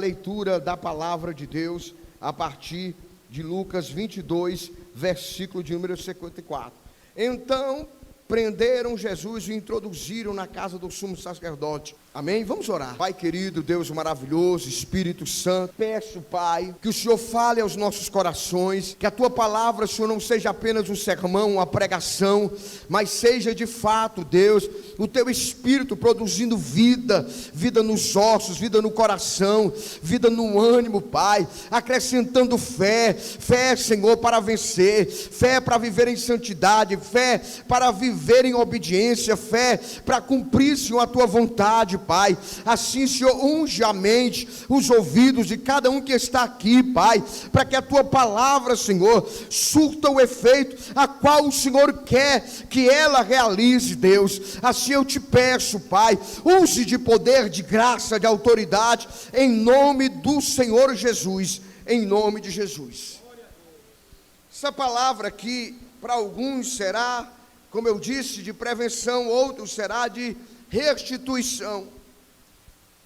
Leitura da palavra de Deus a partir de Lucas 22, versículo de número 54. Então prenderam Jesus e o introduziram na casa do sumo sacerdote. Amém? Vamos orar. Pai querido, Deus maravilhoso, Espírito Santo, peço, Pai, que o Senhor fale aos nossos corações, que a Tua palavra, Senhor, não seja apenas um sermão, uma pregação, mas seja de fato, Deus, o Teu Espírito produzindo vida, vida nos ossos, vida no coração, vida no ânimo, Pai, acrescentando fé, Senhor, para vencer, fé para viver em santidade, fé para viver em obediência, fé para cumprir, Senhor, a Tua vontade, Pai. Assim, Senhor, unge a mente, os ouvidos de cada um que está aqui, Pai, para que a Tua palavra, Senhor, surta o efeito a qual o Senhor quer que ela realize, Deus. Assim eu te peço, Pai, use de poder, de graça, de autoridade, em nome do Senhor Jesus, em nome de Jesus. Essa palavra aqui, para alguns será, como eu disse, de prevenção, outros será de restituição.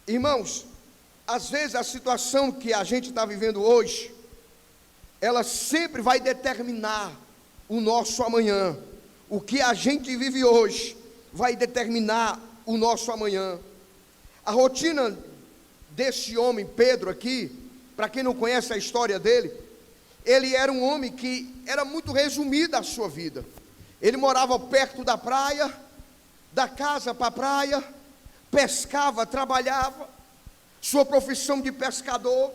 Irmãos, às vezes a situação que a gente está vivendo hoje, ela sempre vai determinar o nosso amanhã. O que a gente vive hoje vai determinar o nosso amanhã. A rotina desse homem Pedro aqui, para quem não conhece a história dele, ele era um homem que era muito resumida a sua vida. Ele morava perto da praia, da casa para a praia, pescava, trabalhava, sua profissão de pescador,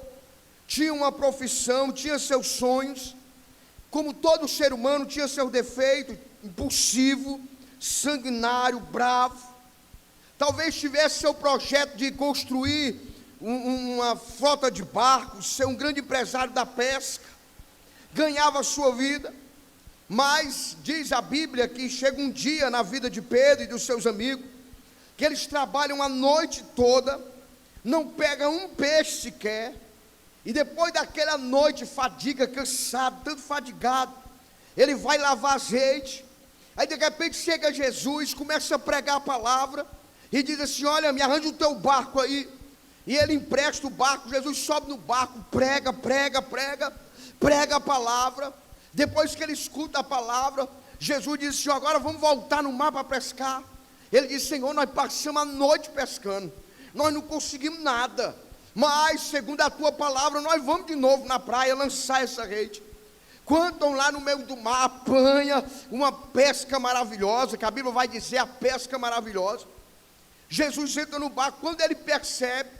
tinha uma profissão, tinha seus sonhos, como todo ser humano tinha seus defeitos, impulsivo, sanguinário, bravo, talvez tivesse seu projeto de construir uma frota de barcos, ser um grande empresário da pesca, ganhava a sua vida, mas diz a Bíblia que chega um dia na vida de Pedro e dos seus amigos, que eles trabalham a noite toda, não pegam um peixe sequer, e depois daquela noite, fadiga, cansado, tanto fadigado, ele vai lavar azeite, aí de repente chega Jesus, começa a pregar a palavra, e diz assim: olha, me arranja o teu barco aí, e ele empresta o barco, Jesus sobe no barco, prega a palavra. Depois que ele escuta a palavra, Jesus disse: Senhor, agora vamos voltar no mar para pescar. Ele disse: Senhor, nós passamos a noite pescando, nós não conseguimos nada, mas segundo a tua palavra, nós vamos de novo na praia lançar essa rede. Quando estão lá no meio do mar, apanha uma pesca maravilhosa, que a Bíblia vai dizer a pesca maravilhosa. Jesus entra no barco, quando ele percebe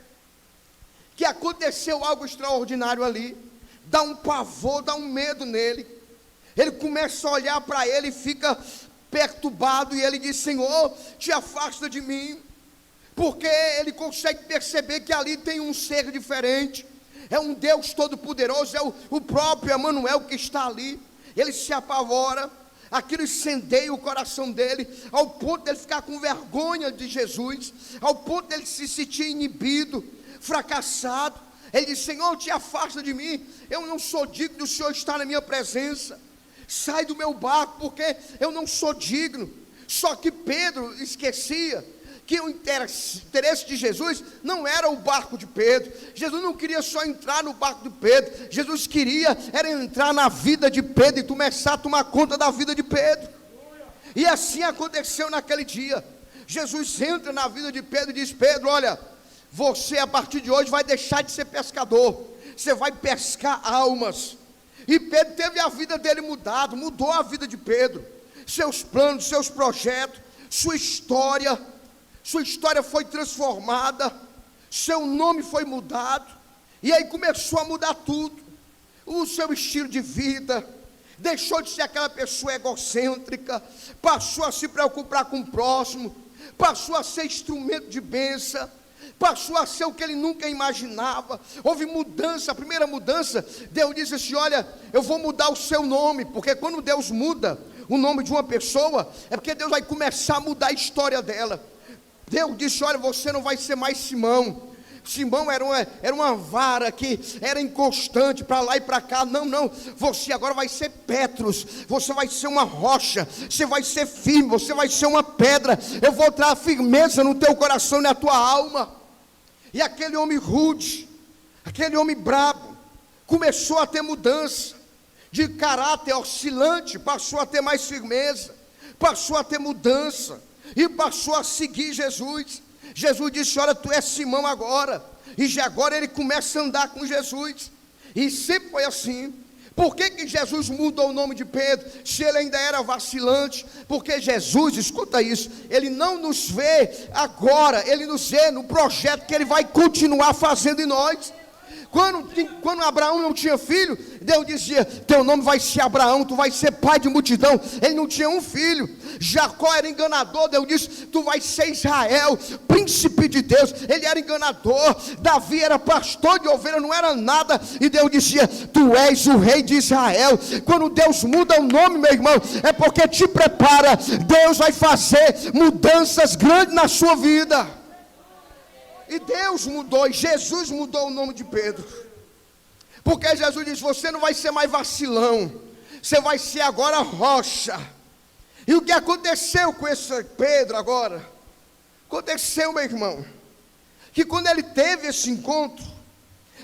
que aconteceu algo extraordinário ali, dá um pavor, dá um medo nele. Ele começa a olhar para ele e fica perturbado, e ele diz: Senhor, te afasta de mim, porque ele consegue perceber que ali tem um ser diferente, é um Deus todo-poderoso, é o próprio Emanuel que está ali. Ele se apavora, aquilo incendeia o coração dele, ao ponto de ele ficar com vergonha de Jesus, ao ponto de ele se sentir inibido, fracassado. Ele diz: Senhor, te afasta de mim, eu não sou digno do Senhor estar na minha presença, sai do meu barco, porque eu não sou digno. Só que Pedro esquecia que o interesse de Jesus não era o barco de Pedro. Jesus não queria só entrar no barco de Pedro, Jesus queria era entrar na vida de Pedro e começar a tomar conta da vida de Pedro. E assim aconteceu naquele dia. Jesus entra na vida de Pedro e diz: Pedro, olha, você a partir de hoje vai deixar de ser pescador, você vai pescar almas. E Pedro teve a vida dele mudada, mudou a vida de Pedro, seus planos, seus projetos, sua história foi transformada, seu nome foi mudado, e aí começou a mudar tudo, o seu estilo de vida, deixou de ser aquela pessoa egocêntrica, passou a se preocupar com o próximo, passou a ser instrumento de bênção, passou a ser o que ele nunca imaginava. Houve mudança. A primeira mudança, Deus disse assim: olha, eu vou mudar o seu nome, porque quando Deus muda o nome de uma pessoa, é porque Deus vai começar a mudar a história dela. Deus disse: olha, você não vai ser mais Simão. Simão era uma vara que era inconstante, para lá e para cá. Não, você agora vai ser Petros, você vai ser uma rocha, você vai ser firme, você vai ser uma pedra. Eu vou trazer firmeza no teu coração e na tua alma. E aquele homem rude, Aquele homem brabo começou a ter mudança de caráter oscilante, passou a ter mais firmeza, passou a ter mudança e passou a seguir Jesus. Jesus disse: olha, tu és Simão agora. E já agora ele começa a andar com Jesus. E sempre foi assim. Por que Jesus mudou o nome de Pedro, se ele ainda era vacilante? Porque Jesus, escuta isso, ele não nos vê agora, ele nos vê no projeto que ele vai continuar fazendo em nós. Quando Abraão não tinha filho, Deus dizia: teu nome vai ser Abraão, tu vai ser pai de multidão. Ele não tinha um filho. Jacó era enganador, Deus disse: tu vai ser Israel, príncipe de Deus. Ele era enganador. Davi era pastor de ovelha, não era nada, e Deus dizia: tu és o rei de Israel. Quando Deus muda o nome, meu irmão, é porque te prepara. Deus vai fazer mudanças grandes na sua vida. E Deus mudou, e Jesus mudou o nome de Pedro, porque Jesus disse: você não vai ser mais vacilão, você vai ser agora rocha. E o que aconteceu com esse Pedro agora? Aconteceu, meu irmão, que quando ele teve esse encontro,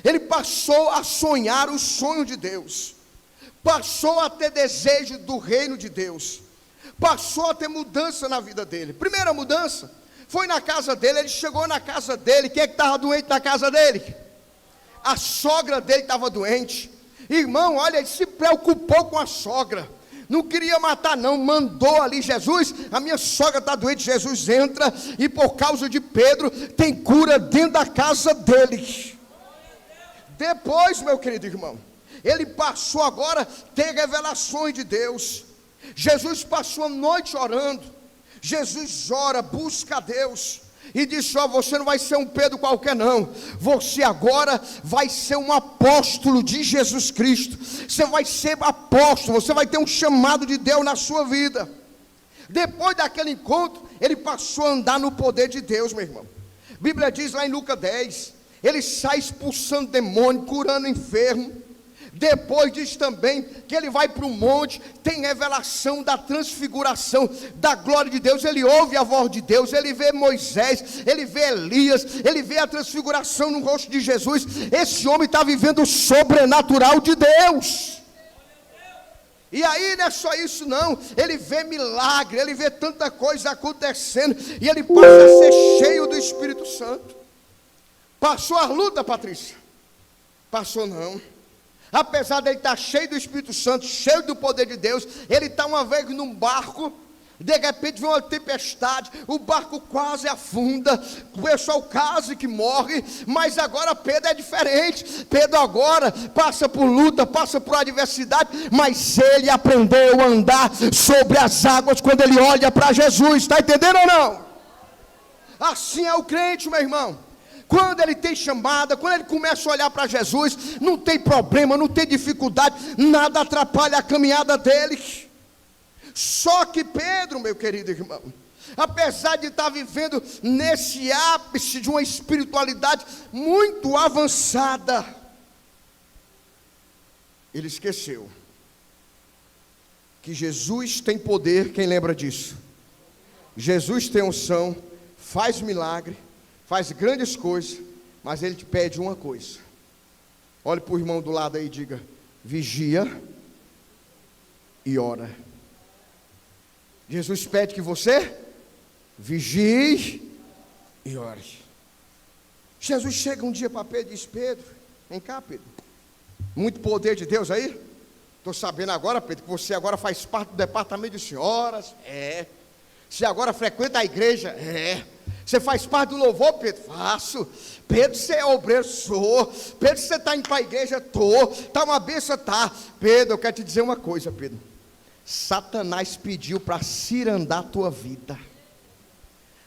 ele passou a sonhar o sonho de Deus, passou a ter desejo do reino de Deus, passou a ter mudança na vida dele. Primeira mudança foi na casa dele. Ele chegou na casa dele. Quem é que estava doente na casa dele? A sogra dele estava doente. Irmão, olha, ele se preocupou com a sogra. Não queria matar não, mandou ali: Jesus, a minha sogra está doente. Jesus entra e por causa de Pedro tem cura dentro da casa dele. Depois, meu querido irmão, ele passou agora a ter revelações de Deus. Jesus passou a noite orando. Jesus ora, busca a Deus, e disse: ó, você não vai ser um Pedro qualquer não, você agora vai ser um apóstolo de Jesus Cristo, você vai ser apóstolo, você vai ter um chamado de Deus na sua vida. Depois daquele encontro, ele passou a andar no poder de Deus, meu irmão. A Bíblia diz lá em Lucas 10, ele sai expulsando demônio, curando enfermo. Depois diz também que ele vai para o monte, tem revelação da transfiguração, da glória de Deus. Ele ouve a voz de Deus, ele vê Moisés, ele vê Elias, ele vê a transfiguração no rosto de Jesus. Esse homem está vivendo o sobrenatural de Deus. E aí não é só isso não, ele vê milagre, ele vê tanta coisa acontecendo, e ele passa a ser cheio do Espírito Santo. Passou a luta, Patrícia? Passou não. Apesar dele estar cheio do Espírito Santo, cheio do poder de Deus, ele está uma vez num barco, de repente vem uma tempestade, o barco quase afunda, o pessoal quase que morre, mas agora Pedro é diferente. Pedro agora passa por luta, passa por adversidade, mas ele aprendeu a andar sobre as águas quando ele olha para Jesus. Está entendendo ou não? Assim é o crente, meu irmão. Quando ele tem chamada, quando ele começa a olhar para Jesus, não tem problema, não tem dificuldade, nada atrapalha a caminhada dele. Só que Pedro, meu querido irmão, apesar de estar vivendo nesse ápice de uma espiritualidade muito avançada, ele esqueceu que Jesus tem poder. Quem lembra disso? Jesus tem unção, faz milagre, faz grandes coisas, mas ele te pede uma coisa. Olhe para o irmão do lado aí e diga: vigia e ora. Jesus pede que você vigie e ore. Jesus chega um dia para Pedro e diz: Pedro, vem cá, Pedro, muito poder de Deus aí. Estou sabendo agora, Pedro, que você agora faz parte do departamento de senhoras. Você agora frequenta a igreja. Você faz parte do louvor, Pedro? Faço. Pedro, você é obreiro? Sou. Pedro, você está indo para a igreja? Estou. Está uma benção? Tá. Pedro, eu quero te dizer uma coisa, Pedro. Satanás pediu para cirandar a tua vida.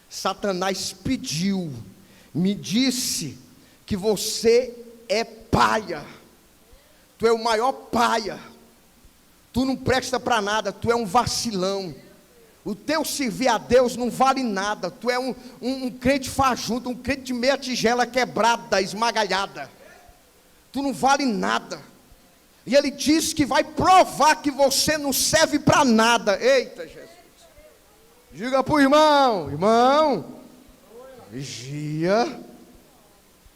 Satanás pediu, me disse que você é paia. Tu é o maior paia. Tu não presta para nada, tu é um vacilão. O teu servir a Deus não vale nada. Tu é um crente fajuto, um crente de meia tigela quebrada, esmagalhada. Tu não vale nada. E ele diz que vai provar que você não serve para nada. Eita Jesus. Diga para o irmão: irmão, vigia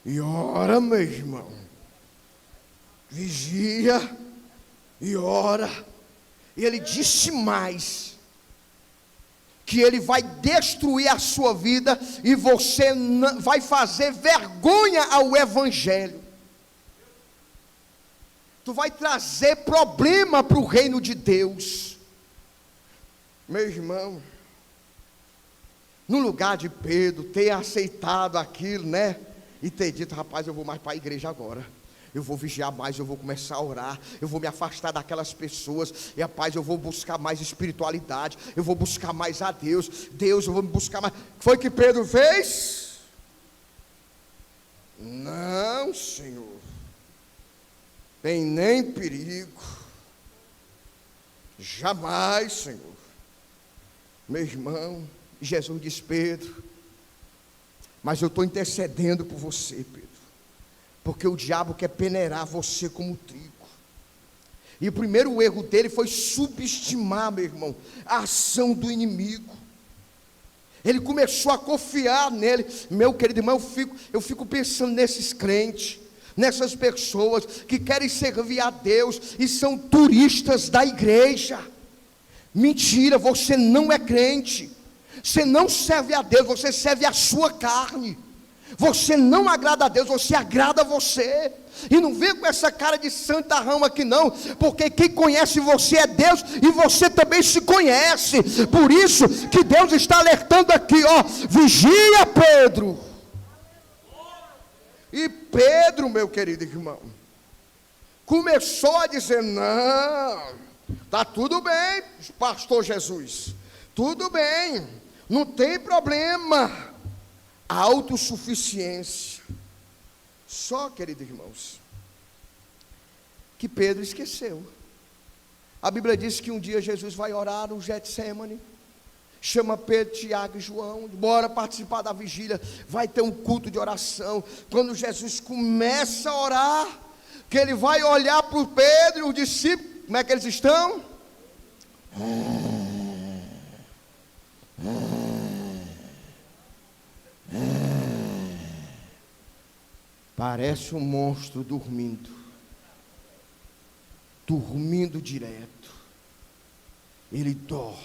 e ora, meu irmão. vigia e ora. E ele disse mais, que ele vai destruir a sua vida e você vai fazer vergonha ao evangelho. Tu vai trazer problema para o reino de Deus. Meu irmão, no lugar de Pedro ter aceitado aquilo, né? E ter dito, rapaz, eu vou mais para a igreja agora. Eu vou vigiar mais, eu vou começar a orar, eu vou me afastar daquelas pessoas, e rapaz, eu vou buscar mais espiritualidade, eu vou buscar mais a Deus, eu vou me buscar mais. Foi que Pedro fez? Não, Senhor, tem nem perigo, jamais, Senhor. Meu irmão, Jesus diz, Pedro, mas eu estou intercedendo por você, Pedro, porque o diabo quer peneirar você como trigo. E o primeiro erro dele foi subestimar, meu irmão, a ação do inimigo. Ele começou a confiar nele. Meu querido irmão, eu fico pensando nesses crentes, nessas pessoas que querem servir a Deus e são turistas da igreja. Mentira, você não é crente, você não serve a Deus, você serve a sua carne. Você não agrada a Deus, você agrada a você. E não vem com essa cara de santarrão aqui não, porque quem conhece você é Deus, e você também se conhece. Por isso que Deus está alertando aqui, ó, vigia, Pedro. E Pedro, meu querido irmão, começou a dizer, não, está tudo bem, pastor Jesus, tudo bem, não tem problema. A autossuficiência. Só, queridos irmãos, que Pedro esqueceu. A Bíblia diz que um dia Jesus vai orar no Getsemane, chama Pedro, Tiago e João, bora participar da vigília, vai ter um culto de oração. Quando Jesus começa a orar, que ele vai olhar para o Pedro e os discípulos, como é que eles estão? Parece um monstro dormindo direto. Ele dorme,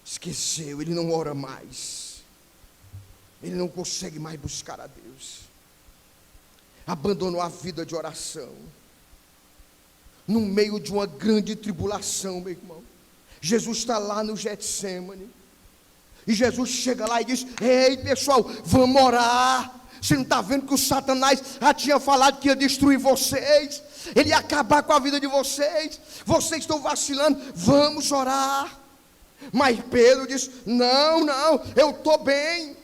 esqueceu, ele não ora mais, ele não consegue mais buscar a Deus, abandonou a vida de oração, no meio de uma grande tribulação, meu irmão. Jesus está lá no Getsemane, e Jesus chega lá e diz, ei pessoal, vamos orar. Você não está vendo que o Satanás já tinha falado que ia destruir vocês, ele ia acabar com a vida de vocês, vocês estão vacilando, vamos orar. Mas Pedro diz, não, eu estou bem,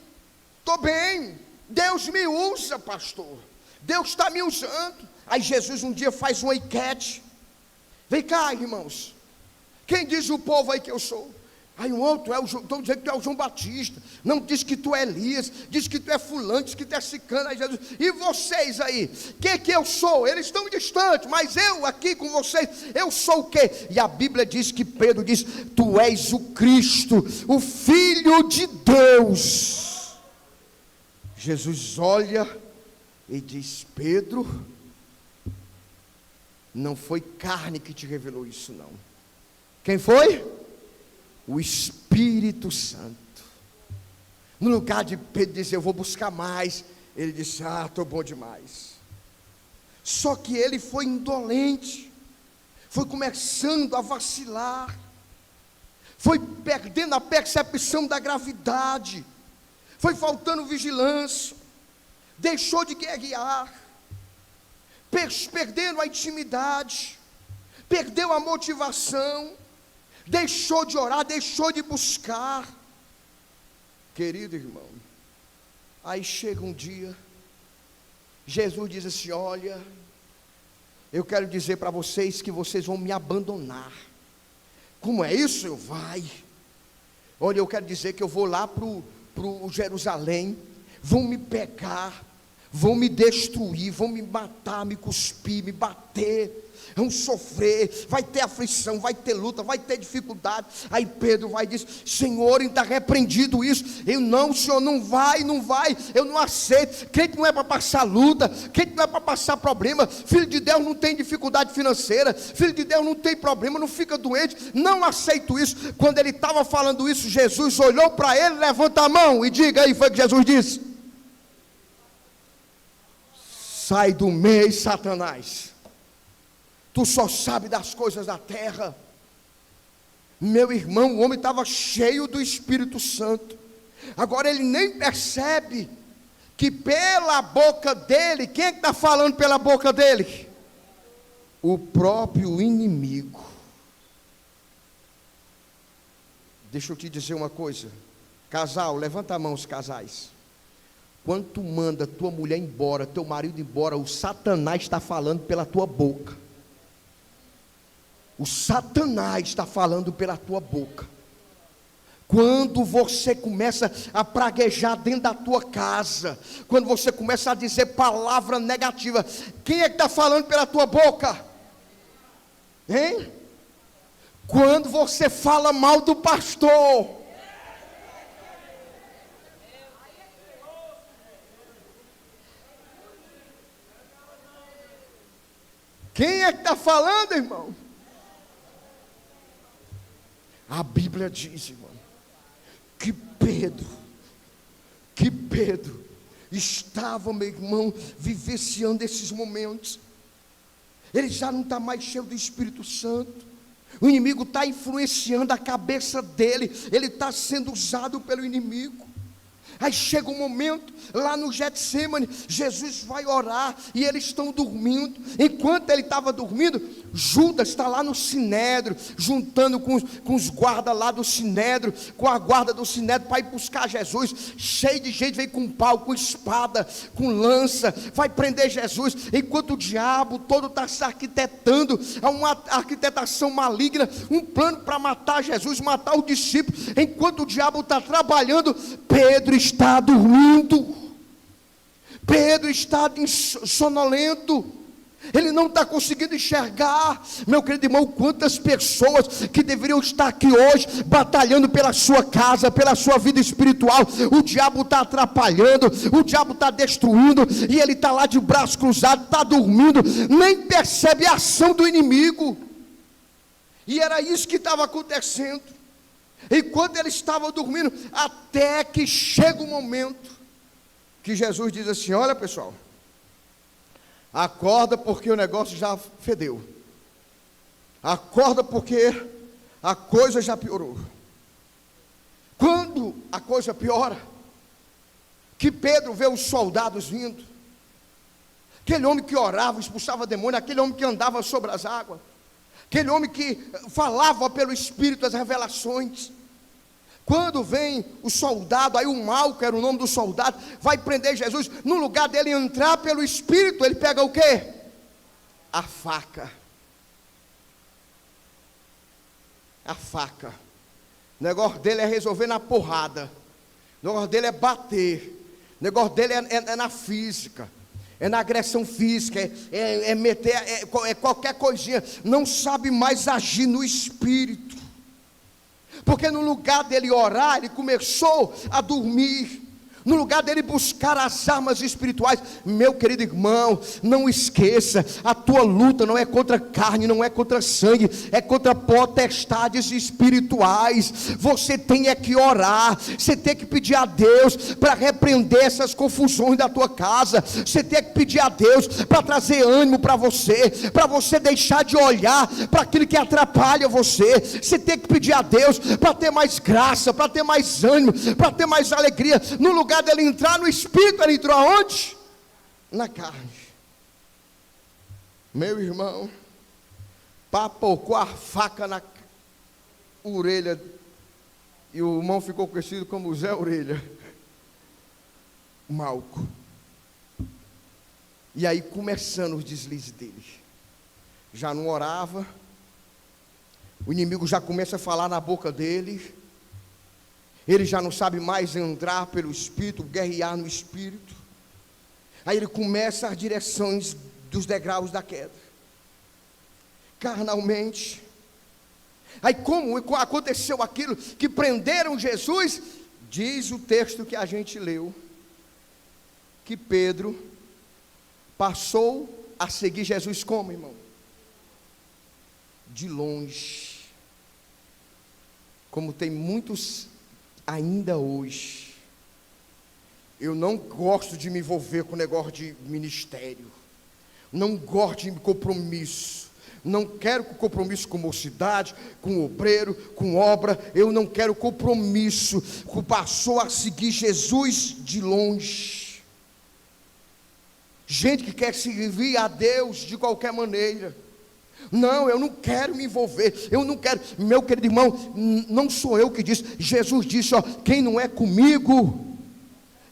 Deus me usa, pastor, Deus está me usando. Aí Jesus um dia faz uma enquete, vem cá irmãos, quem diz o povo aí que eu sou? Aí um outro, estão dizendo que tu é o João Batista, não, diz que tu é Elias, diz que tu é fulano, diz que tu é cicano. Aí Jesus, e vocês aí, que eu sou? Eles estão distantes, mas eu aqui com vocês, eu sou o quê? E a Bíblia diz que Pedro diz, tu és o Cristo, o Filho de Deus. Jesus olha e diz, Pedro, não foi carne que te revelou isso não. Quem foi? O Espírito Santo. No lugar de Pedro dizer, eu vou buscar mais, ele disse, estou bom demais. Só que ele foi indolente, foi começando a vacilar, foi perdendo a percepção da gravidade, foi faltando vigilância, deixou de guerrear, perdendo a intimidade, perdeu a motivação, deixou de orar, deixou de buscar. Querido irmão, aí chega um dia, Jesus diz assim, olha, eu quero dizer para vocês que vocês vão me abandonar. Como é isso? Vai. Olha, eu quero dizer que eu vou lá para o Jerusalém, vão me pegar, vão me destruir, vão me matar, me cuspir, me bater, vão sofrer, vai ter aflição, vai ter luta, vai ter dificuldade. Aí Pedro vai e diz: Senhor, está repreendido isso. Eu não, Senhor, não vai, eu não aceito. Crente não é para passar luta, crente não é para passar problema. Filho de Deus não tem dificuldade financeira, filho de Deus não tem problema, não fica doente, não aceito isso. Quando ele estava falando isso, Jesus olhou para ele: levanta a mão e diga aí, foi o que Jesus disse: sai do meio, Satanás. Tu só sabe das coisas da terra. Meu irmão, o homem estava cheio do Espírito Santo. Agora ele nem percebe que pela boca dele, quem é que está falando pela boca dele? O próprio inimigo. Deixa eu te dizer uma coisa. Casal, levanta a mão os casais. Quando tu manda tua mulher embora, teu marido embora, o Satanás está falando pela tua boca. O Satanás está falando pela tua boca. Quando você começa a praguejar dentro da tua casa, quando você começa a dizer palavra negativa, quem é que está falando pela tua boca? Hein? Quando você fala mal do pastor, quem é que está falando, irmão? A Bíblia diz, irmão, que Pedro estava, meu irmão, vivenciando esses momentos. Ele já não está mais cheio do Espírito Santo. O inimigo está influenciando a cabeça dele. Ele está sendo usado pelo inimigo. Aí chega um momento, lá no Getsemane, Jesus vai orar, e eles estão dormindo. Enquanto ele estava dormindo, Judas está lá no Sinédrio, juntando com os guardas lá do Sinédrio, com a guarda do Sinédrio, para ir buscar Jesus. Cheio de gente, veio com pau, com espada, com lança, vai prender Jesus. Enquanto o diabo todo está se arquitetando, há uma arquitetação maligna, um plano para matar Jesus, matar o discípulo. Enquanto o diabo está trabalhando, Pedro está dormindo. Pedro está sonolento. Ele não está conseguindo enxergar. Meu querido irmão, quantas pessoas que deveriam estar aqui hoje batalhando pela sua casa, pela sua vida espiritual, o diabo está atrapalhando, o diabo está destruindo, e ele está lá de braço cruzado, está dormindo, nem percebe a ação do inimigo. E era isso que estava acontecendo. Enquanto ele estava dormindo, até que chega o momento que Jesus diz assim: olha pessoal, acorda porque o negócio já fedeu. Acorda porque a coisa já piorou. Quando a coisa piora, que Pedro vê os soldados vindo, aquele homem que orava, expulsava demônio, aquele homem que andava sobre as águas, aquele homem que falava pelo Espírito as revelações. Quando vem o soldado, aí o Malco era o nome do soldado, vai prender Jesus. No lugar dele entrar pelo Espírito, ele pega o quê? A faca. A faca. O negócio dele é resolver na porrada. O negócio dele é bater. O negócio dele é na física. É na agressão física. É meter qualquer coisinha. Não sabe mais agir no Espírito. Porque no lugar dele orar, ele começou a dormir. No lugar dele buscar as armas espirituais. Meu querido irmão, não esqueça, a tua luta não é contra carne, não é contra sangue, é contra potestades espirituais. Você tem que orar, você tem que pedir a Deus para repreender essas confusões da tua casa. Você tem que pedir a Deus para trazer ânimo para você deixar de olhar para aquilo que atrapalha você. Você tem que pedir a Deus para ter mais graça, para ter mais ânimo, para ter mais alegria. No lugar dele entrar no Espírito, ele entrou aonde? Na carne. Meu irmão, papocou a faca na orelha, e o irmão ficou conhecido como Zé Orelha, Malco. E aí começando os deslizes dele, já não orava, o inimigo já começa a falar na boca dele. Ele já não sabe mais entrar pelo Espírito, guerrear no Espírito. Aí ele começa as direções dos degraus da queda. Carnalmente. Aí como aconteceu aquilo que prenderam Jesus? Diz o texto que a gente leu, que Pedro passou a seguir Jesus como, irmão? De longe. Como tem muitos ainda hoje. Eu não gosto de me envolver com negócio de ministério. Não gosto de compromisso. Não quero compromisso com mocidade, com obreiro, com obra. Eu não quero compromisso. Passou a seguir Jesus de longe. Gente que quer servir a Deus de qualquer maneira. Não, eu não quero me envolver. Eu não quero. Meu querido irmão, não sou eu que disse. Jesus disse, ó, quem não é comigo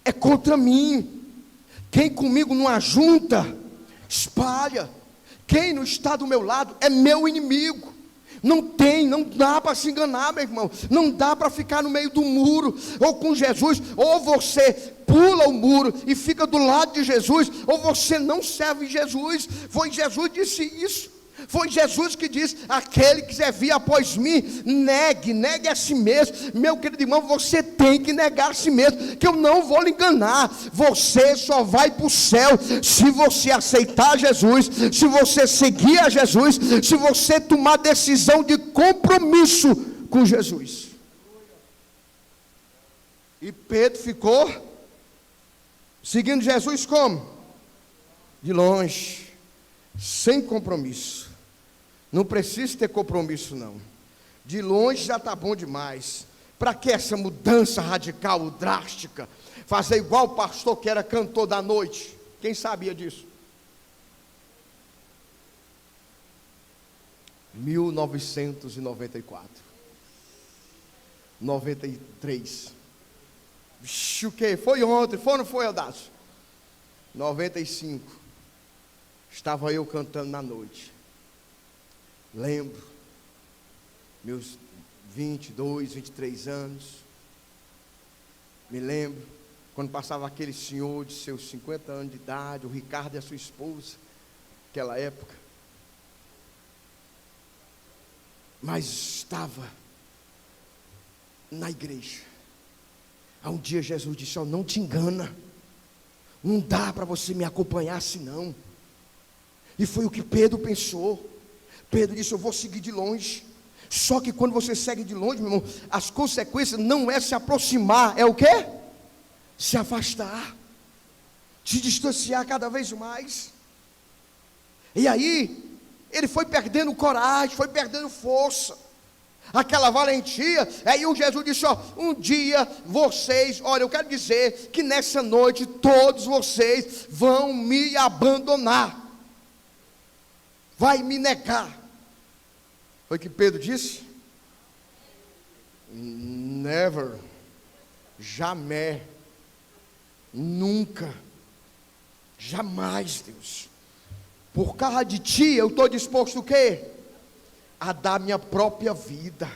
é contra mim. Quem comigo não ajunta, espalha. Quem não está do meu lado é meu inimigo. Não dá para se enganar, meu irmão. Não dá para ficar no meio do muro, ou com Jesus, ou você pula o muro e fica do lado de Jesus, ou você não serve Jesus. Foi Jesus que disse isso. Foi Jesus que disse, aquele que quiser vir após mim, negue a si mesmo. Meu querido irmão, você tem que negar a si mesmo, que eu não vou lhe enganar. Você só vai para o céu se você aceitar Jesus, se você seguir a Jesus, se você tomar decisão de compromisso com Jesus. E Pedro ficou seguindo Jesus como? De longe, sem compromisso. Não precisa ter compromisso não. De longe já está bom demais. Para que essa mudança radical, drástica? Fazer igual o pastor que era cantor da noite. Quem sabia disso? 1994. 93. Vixe, o que? Foi ontem, foi ou não foi, Audácio? 95. Estava eu cantando na noite. Lembro, meus 22, 23 anos, me lembro, quando passava aquele senhor de seus 50 anos de idade, o Ricardo e a sua esposa, naquela época, mas estava na igreja. Há um dia Jesus disse, ó, não te engana, não dá para você me acompanhar assim não. E foi o que Pedro pensou. Pedro disse, eu vou seguir de longe. Só que quando você segue de longe, meu irmão, as consequências não é se aproximar, é o quê? Se afastar, se distanciar cada vez mais. E aí, ele foi perdendo coragem, foi perdendo força, aquela valentia. Aí o Jesus disse, ó, um dia vocês, olha, eu quero dizer que nessa noite todos vocês vão me abandonar. Vai me negar. Foi o que Pedro disse? Never. Jamais. Nunca. Jamais, Deus. Por causa de ti, eu estou disposto o quê? A dar minha própria vida.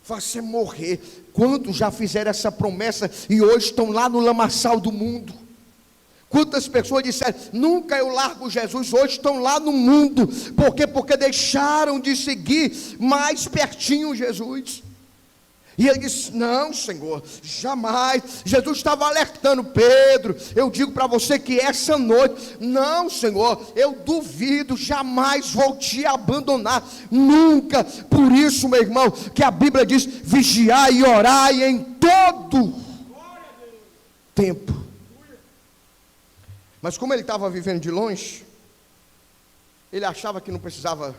Fazer morrer. Quantos já fizeram essa promessa e hoje estão lá no lamaçal do mundo? Quantas pessoas disseram, nunca eu largo Jesus, hoje estão lá no mundo. Por quê? Porque deixaram de seguir mais pertinho Jesus. E ele disse, não Senhor, jamais. Jesus estava alertando Pedro, eu digo para você que essa noite, não Senhor, eu duvido, jamais vou te abandonar, nunca. Por isso, meu irmão, que a Bíblia diz, vigiai e orai em todo tempo. Mas como ele estava vivendo de longe, ele achava que não precisava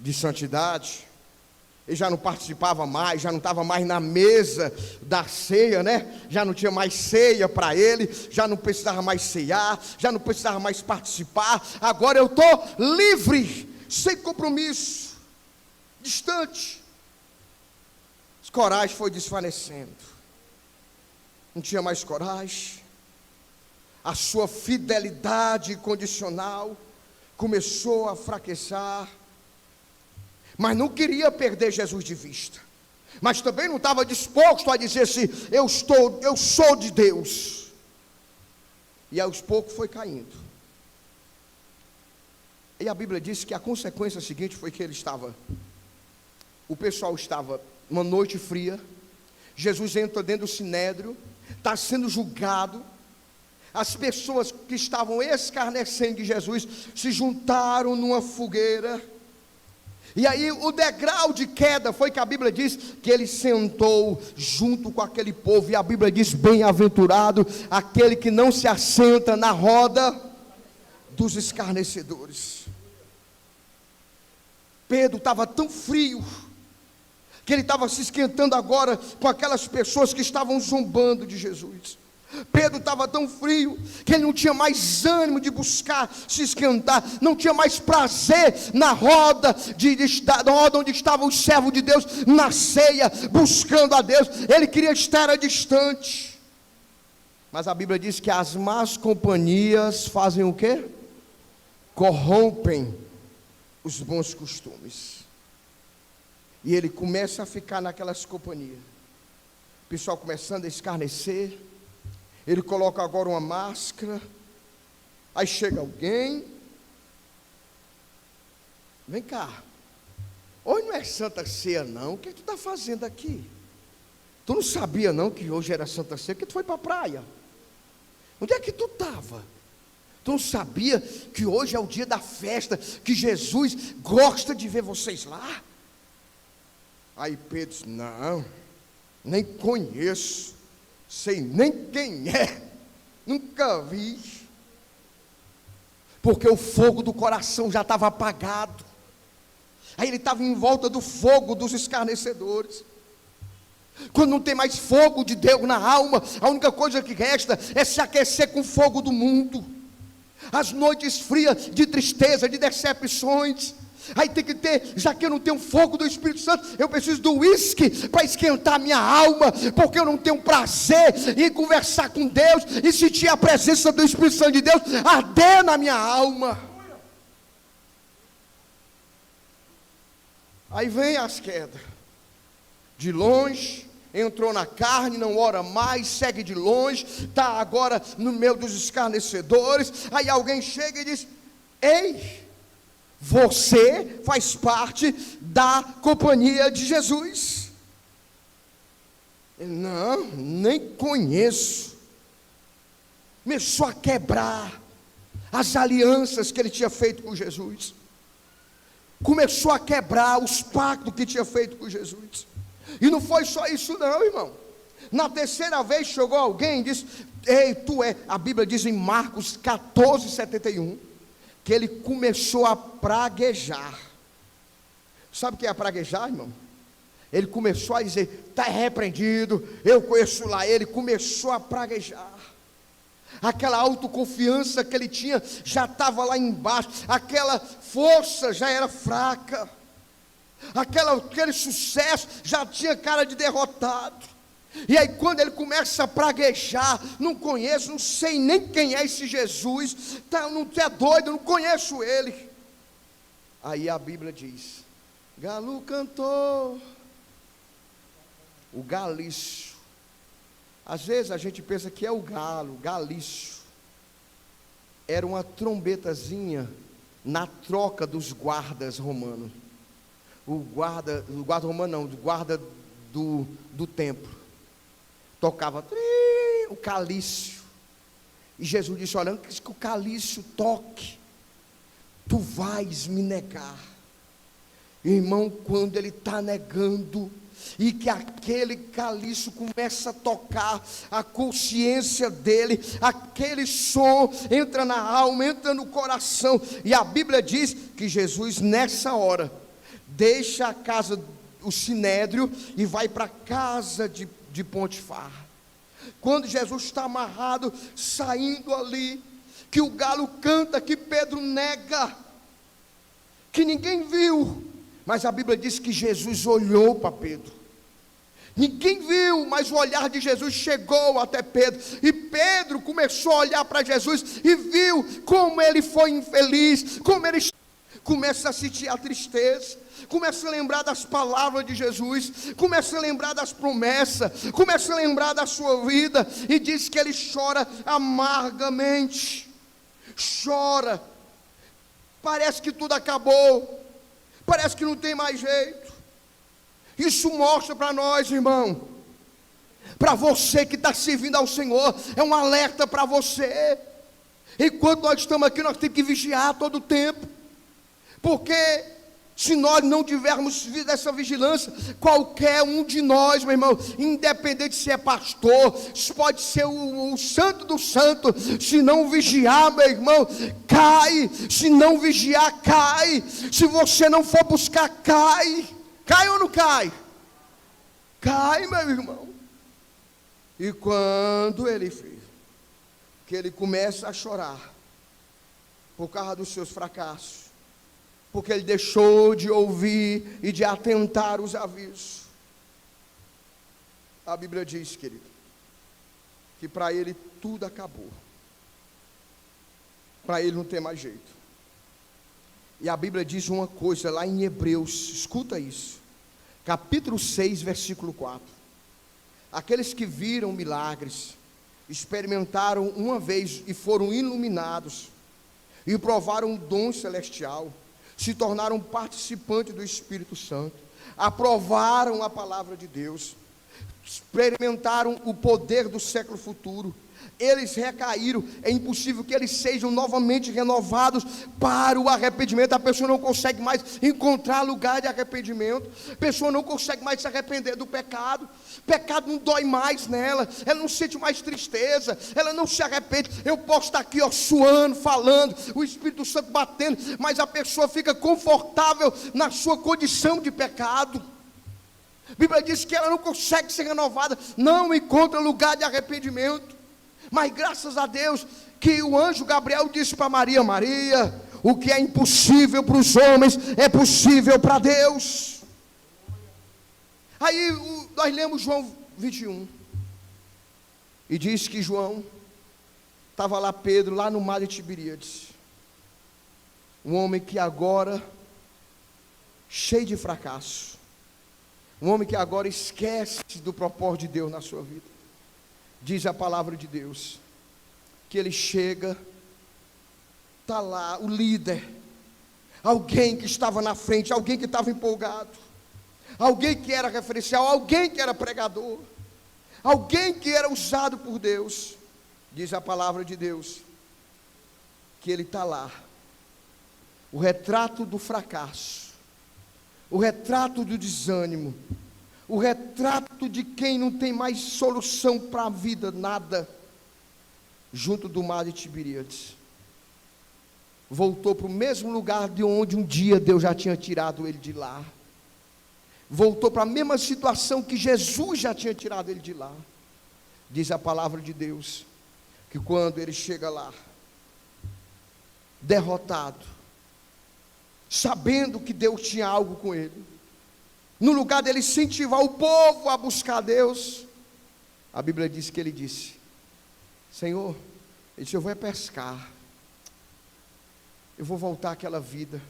de santidade, ele já não participava mais, já não estava mais na mesa da ceia, né? Já não tinha mais ceia para ele, já não precisava mais ceiar, já não precisava mais participar. Agora eu estou livre, sem compromisso, distante. A coragem foi desvanecendo, não tinha mais coragem. A sua fidelidade incondicional começou a fraquejar, mas não queria perder Jesus de vista, mas também não estava disposto a dizer assim, eu sou de Deus. E aos poucos foi caindo. E a Bíblia diz que a consequência seguinte foi que o pessoal estava uma noite fria, Jesus entra dentro do sinédrio, está sendo julgado, as pessoas que estavam escarnecendo de Jesus se juntaram numa fogueira, e aí o degrau de queda foi que a Bíblia diz que ele sentou junto com aquele povo, e a Bíblia diz: bem-aventurado aquele que não se assenta na roda dos escarnecedores. Pedro estava tão frio, que ele estava se esquentando agora com aquelas pessoas que estavam zombando de Jesus. Pedro estava tão frio, que ele não tinha mais ânimo de buscar se esquentar, não tinha mais prazer na roda, na roda onde estavam os servos de Deus, na ceia, buscando a Deus. Ele queria estar distante. Mas a Bíblia diz que as más companhias fazem o quê? Corrompem os bons costumes. E ele começa a ficar naquelas companhias, o pessoal começando a escarnecer. Ele coloca agora uma máscara. Aí chega alguém: vem cá, hoje não é Santa Ceia não, o que tu está fazendo aqui? Tu não sabia não que hoje era Santa Ceia, que tu foi para a praia? Onde é que tu estava? Tu não sabia que hoje é o dia da festa, que Jesus gosta de ver vocês lá? Aí Pedro disse: não, nem conheço, sei nem quem é, nunca vi. Porque o fogo do coração já estava apagado. Aí ele estava em volta do fogo dos escarnecedores. Quando não tem mais fogo de Deus na alma, a única coisa que resta é se aquecer com o fogo do mundo. As noites frias de tristeza, de decepções. Aí tem que ter, já que eu não tenho fogo do Espírito Santo, eu preciso do uísque para esquentar a minha alma, porque eu não tenho prazer em conversar com Deus e sentir a presença do Espírito Santo de Deus arder na minha alma. Aí vem as quedas, de longe, entrou na carne, não ora mais, segue de longe, está agora no meio dos escarnecedores. Aí alguém chega e diz: ei, você faz parte da companhia de Jesus. Ele: não, nem conheço. Começou a quebrar as alianças que ele tinha feito com Jesus, começou a quebrar os pactos que tinha feito com Jesus. E não foi só isso não, irmão. Na terceira vez chegou alguém e disse: ei, tu é, a Bíblia diz em Marcos 14:71, que ele começou a praguejar. Sabe o que é praguejar, irmão? Ele começou a dizer: está repreendido, eu conheço lá. Ele começou a praguejar. Aquela autoconfiança que ele tinha já estava lá embaixo, aquela força já era fraca, aquele sucesso já tinha cara de derrotado. E aí quando ele começa a praguejar: não conheço, não sei nem quem é esse Jesus, não é doido, não conheço ele. Aí a Bíblia diz: galo cantou. O galício, às vezes a gente pensa que é o galo, galício, era uma trombetazinha na troca dos guardas romanos. O guarda romano não, o guarda do templo tocava o calício, e Jesus disse: olha, antes que o calício toque, tu vais me negar. Irmão, quando ele está negando, e que aquele calício começa a tocar a consciência dele, aquele som entra na alma, entra no coração, e a Bíblia diz que Jesus nessa hora deixa a casa, o sinédrio, e vai para a casa de Potifar. Quando Jesus está amarrado, saindo ali, que o galo canta, que Pedro nega, que ninguém viu, mas a Bíblia diz que Jesus olhou para Pedro. Ninguém viu, mas o olhar de Jesus chegou até Pedro, e Pedro começou a olhar para Jesus e viu como ele foi infeliz, começa a sentir a tristeza, começa a lembrar das palavras de Jesus, começa a lembrar das promessas, começa a lembrar da sua vida, e diz que ele chora amargamente, chora, parece que tudo acabou, parece que não tem mais jeito. Isso mostra para nós, irmão, para você que está servindo ao Senhor, é um alerta para você. Enquanto nós estamos aqui, nós temos que vigiar todo o tempo, porque se nós não tivermos essa vigilância, qualquer um de nós, meu irmão, independente se é pastor, se pode ser o santo do santo, se não vigiar, meu irmão, cai. Se não vigiar, cai. Se você não for buscar, cai. Cai ou não cai? Cai, meu irmão. E quando ele fez, que ele começa a chorar, por causa dos seus fracassos, porque ele deixou de ouvir e de atentar os avisos. A Bíblia diz, querido, que para ele tudo acabou. Para ele não tem mais jeito. E a Bíblia diz uma coisa lá em Hebreus, escuta isso, capítulo 6, versículo 4. Aqueles que viram milagres, experimentaram uma vez e foram iluminados, e provaram o dom celestial, se tornaram participantes do Espírito Santo, aprovaram a palavra de Deus, experimentaram o poder do século futuro, eles recaíram, é impossível que eles sejam novamente renovados para o arrependimento. A pessoa não consegue mais encontrar lugar de arrependimento, a pessoa não consegue mais se arrepender do pecado, o pecado não dói mais nela, ela não sente mais tristeza, ela não se arrepende. Eu posso estar aqui, ó, suando, falando, o Espírito Santo batendo, mas a pessoa fica confortável na sua condição de pecado. A Bíblia diz que ela não consegue ser renovada, não encontra lugar de arrependimento. Mas graças a Deus que o anjo Gabriel disse para Maria: Maria, o que é impossível para os homens é possível para Deus. Aí nós lemos João 21, e diz que João, estava lá Pedro, lá no mar de Tiberíades, um homem que agora, cheio de fracasso, um homem que agora esquece do propósito de Deus na sua vida. Diz a palavra de Deus, que ele chega, está lá o líder, alguém que estava na frente, alguém que estava empolgado, alguém que era referencial, alguém que era pregador, alguém que era usado por Deus. Diz a palavra de Deus, que ele está lá, o retrato do fracasso, o retrato do desânimo, o retrato de quem não tem mais solução para a vida, nada, junto do mar de Tiberíades. Voltou para o mesmo lugar de onde um dia Deus já tinha tirado ele de lá. Voltou para a mesma situação que Jesus já tinha tirado ele de lá. Diz a palavra de Deus, que quando ele chega lá, derrotado, sabendo que Deus tinha algo com ele, no lugar dele incentivar o povo a buscar Deus, a Bíblia diz que ele disse: Senhor, ele disse, eu vou pescar, eu vou voltar àquela vida,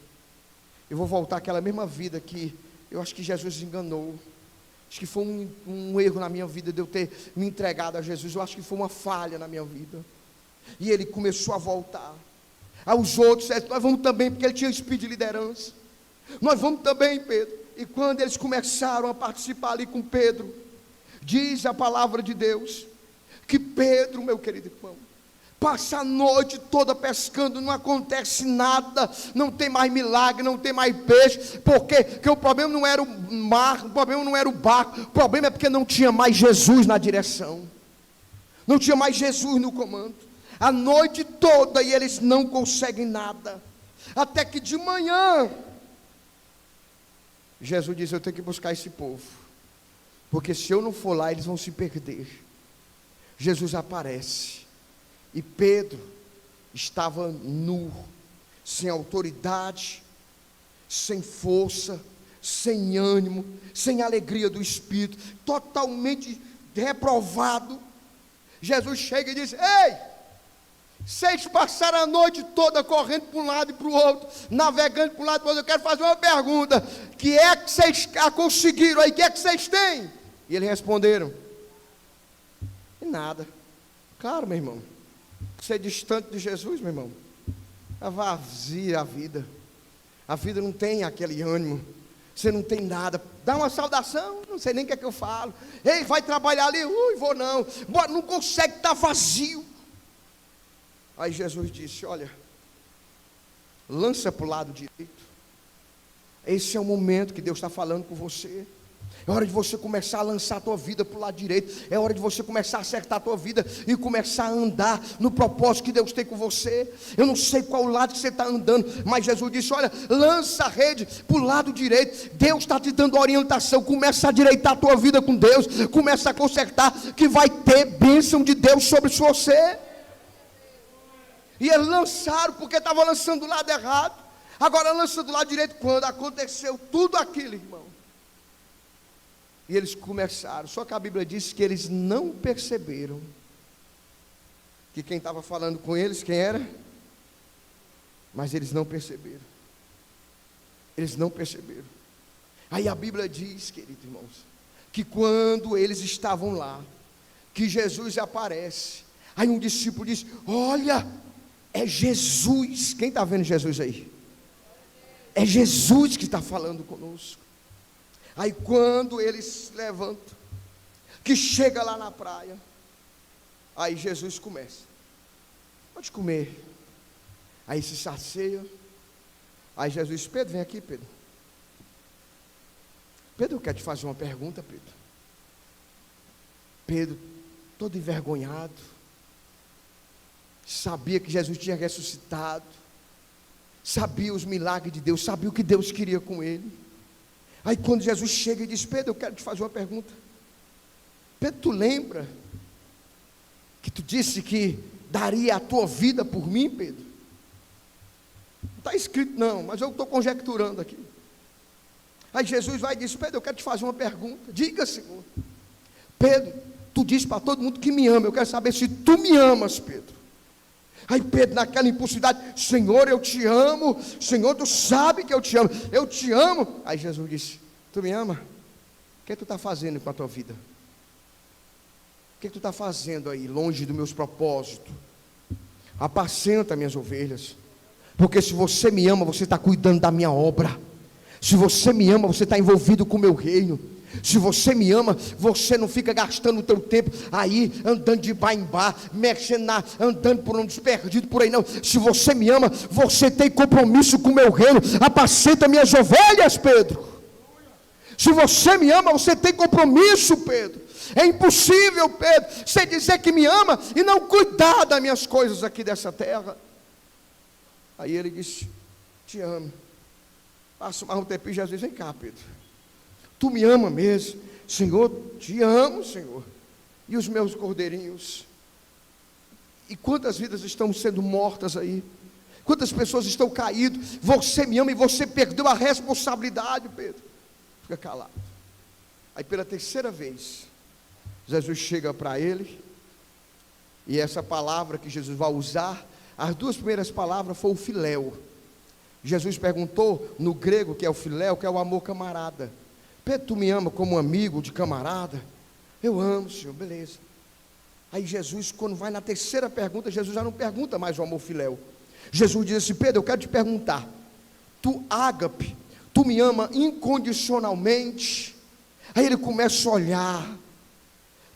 eu vou voltar àquela mesma vida que eu acho que Jesus enganou, acho que foi um erro na minha vida de eu ter me entregado a Jesus, eu acho que foi uma falha na minha vida. E ele começou a voltar. Aos outros, nós vamos também, porque ele tinha espírito de liderança, nós vamos também, Pedro. E quando eles começaram a participar ali com Pedro, diz a palavra de Deus, que Pedro, meu querido irmão, passa a noite toda pescando, não acontece nada, não tem mais milagre, não tem mais peixe, porque o problema não era o mar, o problema não era o barco, o problema é porque não tinha mais Jesus na direção, não tinha mais Jesus no comando, a noite toda, e eles não conseguem nada, até que de manhã, Jesus diz: eu tenho que buscar esse povo, porque se eu não for lá, eles vão se perder. Jesus aparece, e Pedro estava nu, sem autoridade, sem força, sem ânimo, sem alegria do Espírito, totalmente reprovado. Jesus chega e diz: ei, Vocês passaram a noite toda correndo para um lado e para o outro, navegando para um lado e para o outro. Eu quero fazer uma pergunta: que é que vocês conseguiram aí? O que é que vocês têm? E eles responderam: e nada. Claro, meu irmão, você é distante de Jesus, meu irmão, é vazia a vida. A vida não tem aquele ânimo. Você não tem nada. Dá uma saudação, não sei nem o que é que eu falo. Ei, vai trabalhar ali? Vou não. Não consegue, estar vazio. Aí Jesus disse: olha, lança para o lado direito. Esse é o momento que Deus está falando com você. É hora de você começar a lançar a tua vida para o lado direito. É hora de você começar a acertar a tua vida e começar a andar no propósito que Deus tem com você. Eu não sei qual lado que você está andando, mas Jesus disse: olha, lança a rede para o lado direito. Deus está te dando orientação. Começa a direitar a tua vida com Deus. Começa a consertar, que vai ter bênção de Deus sobre você. E eles lançaram porque estavam lançando do lado errado. Agora lança do lado direito. Quando aconteceu tudo aquilo, irmão, e eles começaram, só que a Bíblia diz que eles não perceberam que quem estava falando com eles, quem era? Mas eles não perceberam. Eles não perceberam. Aí a Bíblia diz, queridos irmãos, que quando eles estavam lá, que Jesus aparece, aí um discípulo diz: olha, é Jesus. Quem está vendo Jesus aí? É Jesus que está falando conosco. Aí quando eles se levantam, que chega lá na praia, aí Jesus começa: pode comer. Aí se sacia. Aí Jesus: Pedro, vem aqui, Pedro. Pedro, eu quero te fazer uma pergunta, Pedro. Pedro, todo envergonhado, sabia que Jesus tinha ressuscitado, sabia os milagres de Deus, sabia o que Deus queria com ele. Aí quando Jesus chega e diz: Pedro, eu quero te fazer uma pergunta. Pedro, tu lembra que tu disse que daria a tua vida por mim, Pedro? Não está escrito não, mas eu estou conjecturando aqui. Aí Jesus vai e diz: Pedro, eu quero te fazer uma pergunta. Diga, Senhor. Pedro, tu disse para todo mundo que me ama. Eu quero saber se tu me amas, Pedro. Aí Pedro, naquela impulsividade: Senhor, eu te amo. Senhor, tu sabe que eu te amo. Eu te amo. Aí Jesus disse: tu me ama? O que tu está fazendo com a tua vida? O que tu está fazendo aí, longe dos meus propósitos? Apacenta minhas ovelhas. Porque se você me ama, você está cuidando da minha obra. Se você me ama, você está envolvido com o meu reino. Se você me ama, você não fica gastando o teu tempo aí, andando de bar em bar, mexendo andando por um desperdido por aí, não. Se você me ama, você tem compromisso com o meu reino. Apacenta minhas ovelhas, Pedro. Se você me ama, você tem compromisso, Pedro. É impossível, Pedro, você dizer que me ama e não cuidar das minhas coisas aqui dessa terra. Aí ele disse: te amo. Passa mais um tempinho, Jesus: vem cá, Pedro, tu me ama mesmo? Senhor, te amo, Senhor. E os meus cordeirinhos? E quantas vidas estão sendo mortas aí? Quantas pessoas estão caídas? Você me ama e você perdeu a responsabilidade, Pedro. Fica calado. Aí pela terceira vez, Jesus chega para ele, e essa palavra que Jesus vai usar, as duas primeiras palavras foi o filéu. Jesus perguntou no grego, que é o filéu, que é o amor camarada. Pedro, tu me ama como um amigo de camarada? Eu amo, Senhor, beleza. Aí Jesus, quando vai na terceira pergunta, Jesus já não pergunta mais o amor filéu. Jesus diz assim: Pedro, eu quero te perguntar, tu ágape, tu me ama incondicionalmente? Aí ele começa a olhar,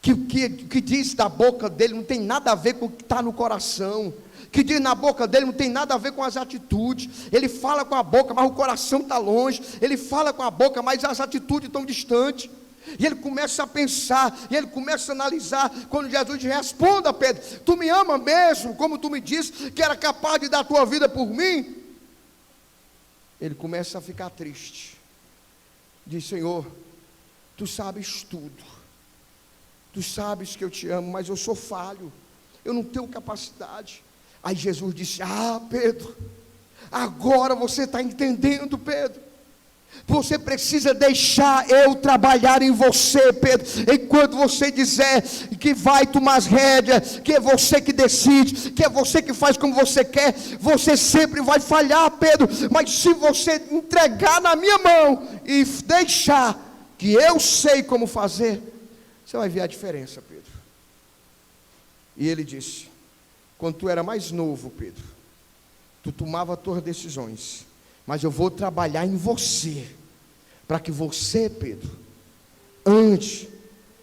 que diz da boca dele não tem nada a ver com o que está no coração. Que diz na boca dele não tem nada a ver com as atitudes. Ele fala com a boca, mas o coração está longe. Ele fala com a boca, mas as atitudes estão distantes. E ele começa a pensar, e ele começa a analisar. Quando Jesus diz: responda, Pedro, tu me ama mesmo, como tu me disse que era capaz de dar a tua vida por mim? Ele começa a ficar triste. Diz: Senhor, tu sabes tudo. Tu sabes que eu te amo, mas eu sou falho. Eu não tenho capacidade. Aí Jesus disse: ah, Pedro, agora você está entendendo, Pedro. Você precisa deixar eu trabalhar em você, Pedro. Enquanto você dizer que vai tomar as rédeas, que é você que decide, que é você que faz como você quer, você sempre vai falhar, Pedro. Mas se você entregar na minha mão e deixar que eu sei como fazer, você vai ver a diferença, Pedro. E ele disse: quando tu era mais novo, Pedro, tu tomava as tuas decisões, mas eu vou trabalhar em você, para que você, Pedro, ande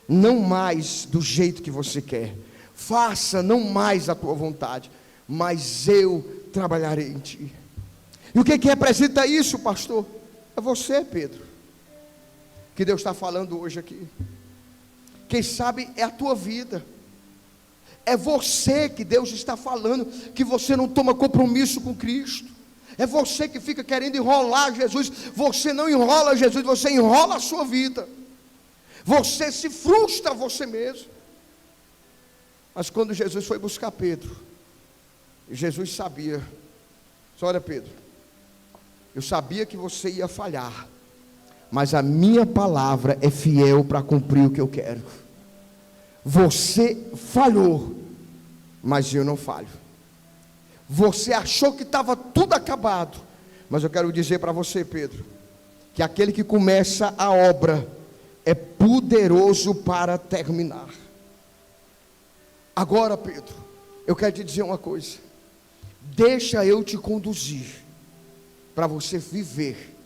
não mais do jeito que você quer, faça não mais a tua vontade, mas eu trabalharei em ti. E o que representa isso, pastor? É você, Pedro, que Deus está falando hoje aqui. Quem sabe é a tua vida. É você que Deus está falando, que você não toma compromisso com Cristo. É você que fica querendo enrolar Jesus. Você não enrola Jesus, você enrola a sua vida. Você se frustra você mesmo. Mas quando Jesus foi buscar Pedro, Jesus sabia: olha, Pedro, eu sabia que você ia falhar, mas a minha palavra é fiel para cumprir o que eu quero. Você falhou, mas eu não falho. Você achou que estava tudo acabado, mas eu quero dizer para você, Pedro, que aquele que começa a obra é poderoso para terminar. Agora, Pedro, eu quero te dizer uma coisa: deixa eu te conduzir para você viver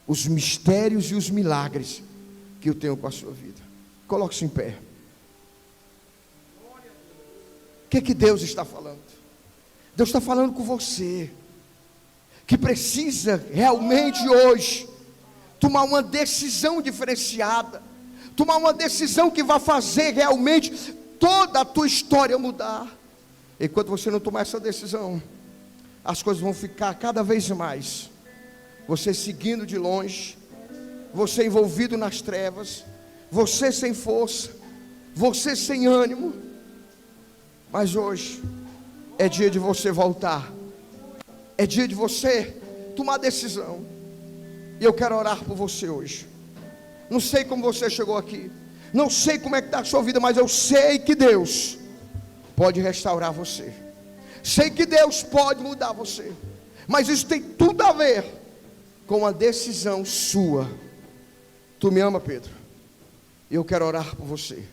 os mistérios e os milagres que eu tenho com a sua vida. Coloque-se em pé. O que Deus está falando? Deus está falando com você, que precisa realmente hoje tomar uma decisão diferenciada, tomar uma decisão que vai fazer realmente toda a tua história mudar. Enquanto você não tomar essa decisão, as coisas vão ficar cada vez mais, você seguindo de longe, você envolvido nas trevas, você sem força, você sem ânimo. Mas hoje é dia de você voltar, é dia de você tomar decisão. E eu quero orar por você hoje. Não sei como você chegou aqui, não sei como é que está a sua vida, mas eu sei que Deus pode restaurar você, sei que Deus pode mudar você, mas isso tem tudo a ver com a decisão sua. Tu me ama, Pedro? Eu quero orar por você.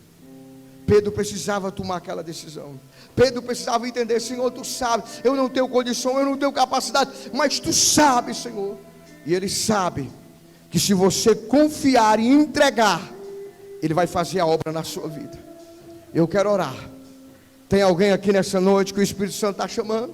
Pedro precisava tomar aquela decisão. Pedro precisava entender: Senhor, tu sabes, eu não tenho condição, eu não tenho capacidade, mas tu sabes, Senhor. E ele sabe que se você confiar e entregar, ele vai fazer a obra na sua vida. Eu quero orar. Tem alguém aqui nessa noite que o Espírito Santo está chamando,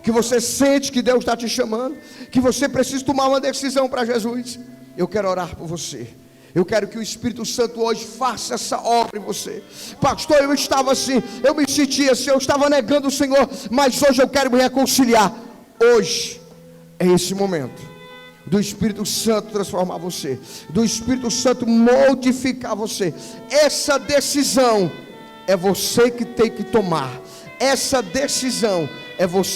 que você sente que Deus está te chamando, que você precisa tomar uma decisão para Jesus? Eu quero orar por você. Eu quero que o Espírito Santo hoje faça essa obra em você. Pastor, eu estava assim, eu me sentia assim, eu estava negando o Senhor, mas hoje eu quero me reconciliar. Hoje é esse momento do Espírito Santo transformar você, do Espírito Santo modificar você. Essa decisão é você que tem que tomar. Essa decisão é você